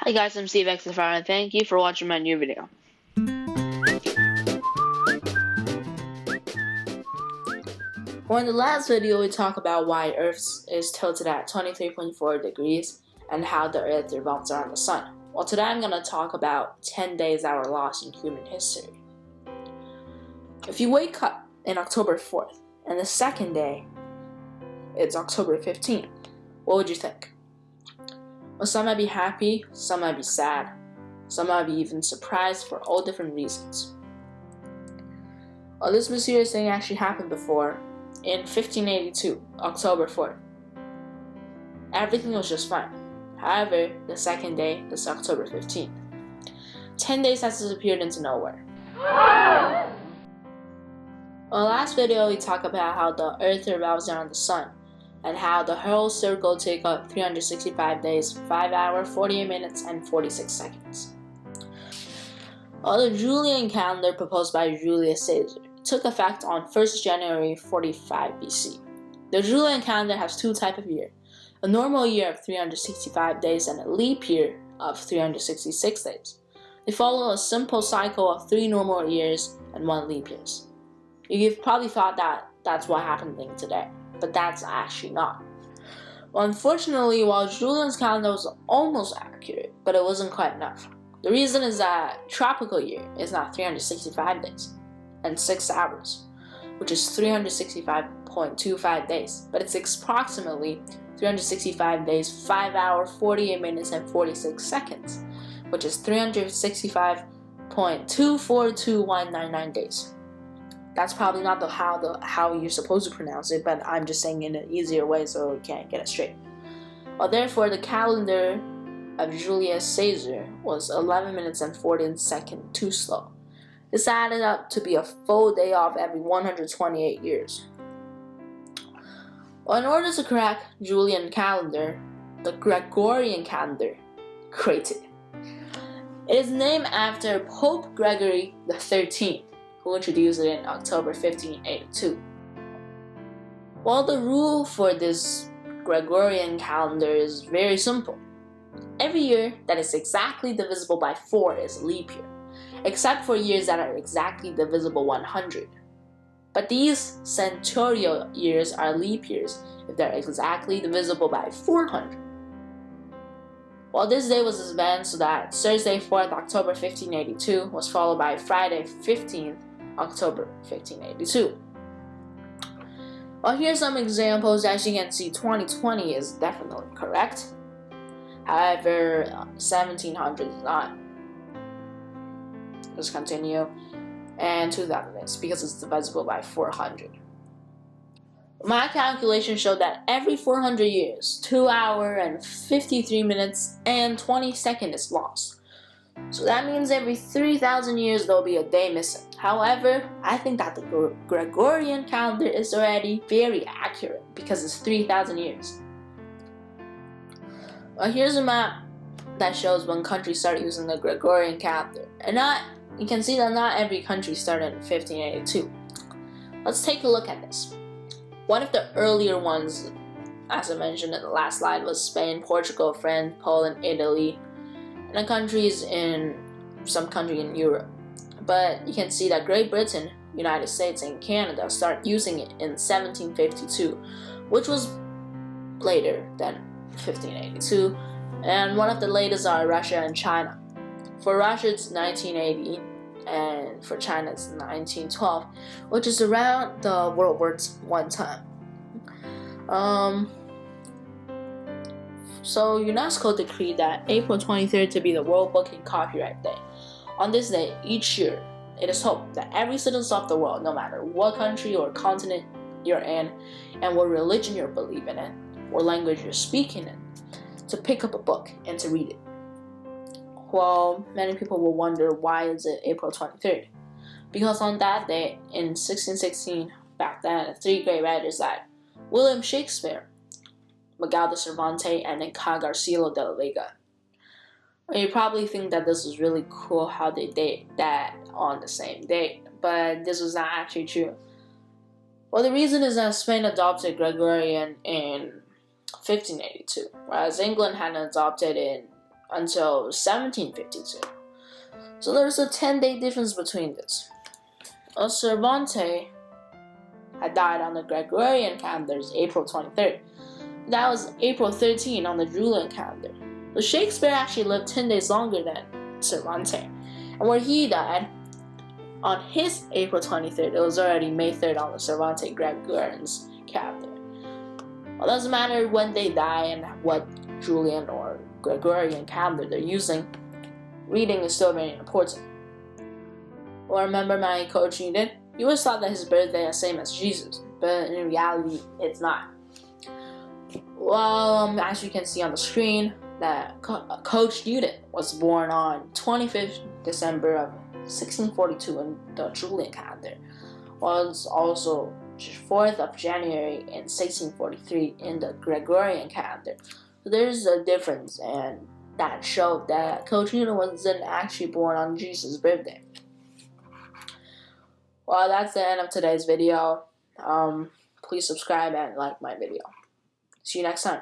Hi guys, I'm Steve XFR and thank you for watching my new video. Well, in the last video, we talked about why Earth is tilted at 23.4 degrees and how the Earth revolves around the Sun. Well, today I'm going to talk about 10 days that were lost in human history. If you wake up in October 4th and the second day it's October 15th, what would you think? Well, some might be happy, some might be sad, some might be even surprised for all different reasons. Well, this mysterious thing actually happened before in 1582, October 4th. Everything was just fine. However, the second day, this October 15th, 10 days has disappeared into nowhere. Well, last video we talked about how the Earth revolves around the Sun and how the whole circle takes up 365 days, 5 hours, 48 minutes, and 46 seconds. Well, the Julian calendar proposed by Julius Caesar took effect on 1st January 45 BC. The Julian calendar has two types of year, a normal year of 365 days and a leap year of 366 days. They follow a simple cycle of 3 normal years and 1 leap years. You've probably thought that that's what happened today, but that's actually not. Well, unfortunately, while Julian's calendar was almost accurate, but it wasn't quite enough. The reason is that tropical year is not 365 days and 6 hours, which is 365.25 days, but it's approximately 365 days, 5 hours, 48 minutes, and 46 seconds, which is 365.242199 days. That's probably not how you're supposed to pronounce it, but I'm just saying it in an easier way so you can't get it straight. Well, therefore, the calendar of Julius Caesar was 11 minutes and 14 seconds too slow. This added up to be a full day off every 128 years. Well, in order to correct Julian calendar, the Gregorian calendar created. It is named after Pope Gregory XIII, who introduced it in October 1582. Well, the rule for this Gregorian calendar is very simple. Every year that is exactly divisible by 4 is a leap year, except for years that are exactly divisible 100. But these centurial years are leap years if they're exactly divisible by 400. Well, this day was event so that Thursday 4th October 1582 was followed by Friday 15th October 1582. Well, here's some examples. As you can see, 2020 is definitely correct. However, 1700 is not. Let's continue. And 2000 is because it's divisible by 400. My calculation showed that every 400 years, 2 hours and 53 minutes and 20 seconds is lost. So that means every 3,000 years there will be a day missing. However, I think that the Gregorian calendar is already very accurate because it's 3,000 years. Well, here's a map that shows when countries started using the Gregorian calendar. And you can see that not every country started in 1582. Let's take a look at this. One of the earlier ones, as I mentioned in the last slide, was Spain, Portugal, France, Poland, Italy, and some country in Europe. But you can see that Great Britain, United States, and Canada started using it in 1752, which was later than 1582. And one of the latest are Russia and China. For Russia, it's 1980, and for China, it's 1912, which is around the World War I time. So UNESCO decreed that April 23rd to be the World Book and Copyright Day. On this day, each year, it is hoped that every citizen of the world, no matter what country or continent you're in, and what religion you're believing in, or language you're speaking in, to pick up a book and to read it. Well, many people will wonder why is it April 23rd? Because on that day, in 1616, back then, 3 great writers died: William Shakespeare, Miguel de Cervantes, and Garcilaso de la Vega. You probably think that this is really cool how they date that on the same date, but this was not actually true. Well, the reason is that Spain adopted Gregorian in 1582, whereas England had adopted in until 1752. So there's a 10-day difference between this. Cervantes had died on the Gregorian calendar April 23rd. That was April 13 on the Julian calendar. So Shakespeare actually lived 10 days longer than Cervantes. And where he died, on his April 23rd, it was already May 3rd on the Cervantes Gregorian's calendar. Well, it doesn't matter when they die and what Julian or Gregorian calendar they're using, reading is still very important. Well, remember my coach Eden? He always thought that his birthday is the same as Jesus, but in reality, it's not. Well, as you can see on the screen, that Coach Newton was born on 25th December of 1642 in the Julian calendar, while it's also 4th of January in 1643 in the Gregorian calendar. So there's a difference, and that showed that Coach Newton wasn't actually born on Jesus' birthday. Well, that's the end of today's video. Please subscribe and like my video. See you next time.